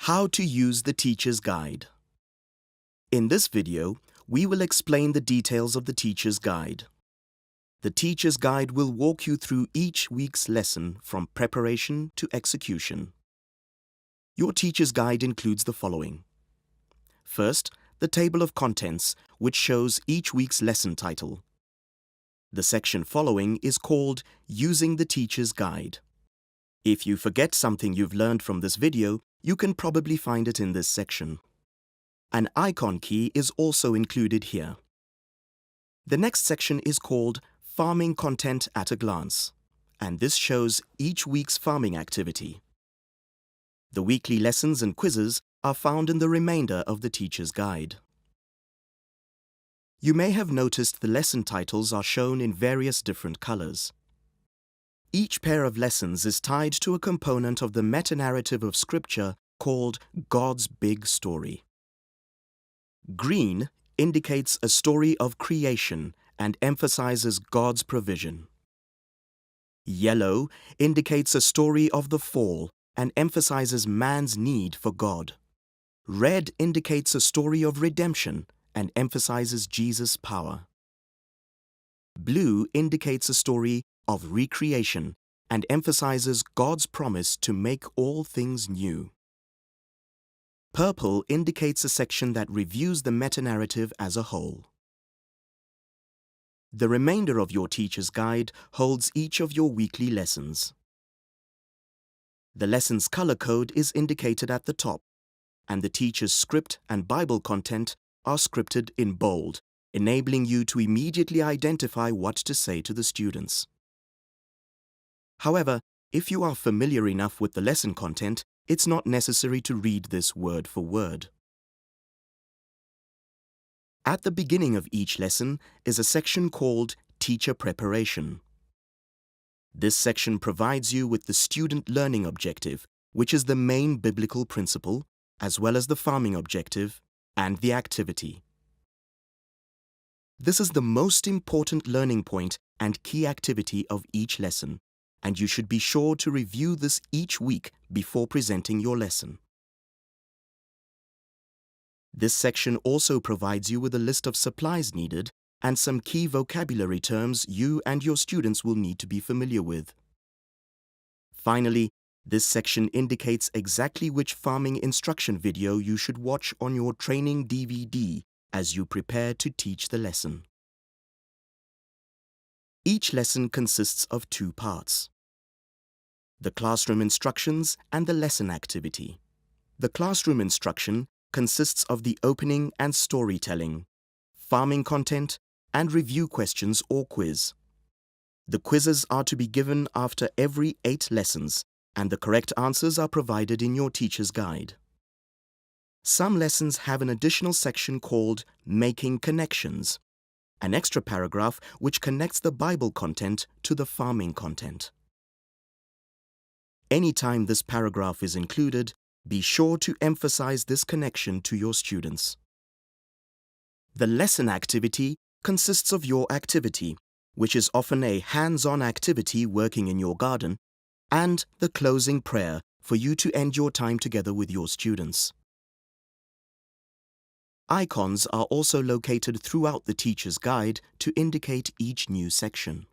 How to use the Teacher's Guide. In this video, we will explain the details of the Teacher's Guide. The Teacher's Guide will walk you through each week's lesson from preparation to execution. Your Teacher's Guide includes the following. First, the table of contents, which shows each week's lesson title. The section following is called Using the Teacher's Guide. If you forget something you've learned from this video, you can probably find it in this section. An icon key is also included here. The next section is called Farming Content at a Glance, and this shows each week's farming activity. The weekly lessons and quizzes are found in the remainder of the Teacher's Guide. You may have noticed the lesson titles are shown in various different colors. Each pair of lessons is tied to a component of the meta-narrative of Scripture called God's Big Story. Green indicates a story of creation and emphasizes God's provision. Yellow indicates a story of the fall and emphasizes man's need for God. Red indicates a story of redemption and emphasizes Jesus' power. Blue indicates a story of recreation and emphasizes God's promise to make all things new. Purple indicates a section that reviews the meta-narrative as a whole. The remainder of your Teacher's Guide holds each of your weekly lessons. The lesson's color code is indicated at the top, and the teacher's script and Bible content are scripted in bold, enabling you to immediately identify what to say to the students. However, if you are familiar enough with the lesson content, it's not necessary to read this word for word. At the beginning of each lesson is a section called Teacher Preparation. This section provides you with the student learning objective, which is the main biblical principle, as well as the farming objective and the activity. This is the most important learning point and key activity of each lesson, and you should be sure to review this each week before presenting your lesson. This section also provides you with a list of supplies needed and some key vocabulary terms you and your students will need to be familiar with. Finally, this section indicates exactly which farming instruction video you should watch on your training DVD as you prepare to teach the lesson. Each lesson consists of two parts: the classroom instructions and the lesson activity. The classroom instruction consists of the opening and storytelling, farming content, and review questions or quiz. The quizzes are to be given after every 8 lessons, and the correct answers are provided in your Teacher's Guide. Some lessons have an additional section called Making Connections, an extra paragraph which connects the Bible content to the farming content. Anytime this paragraph is included, be sure to emphasize this connection to your students. The lesson activity consists of your activity, which is often a hands-on activity working in your garden, and the closing prayer for you to end your time together with your students. Icons are also located throughout the Teacher's Guide to indicate each new section.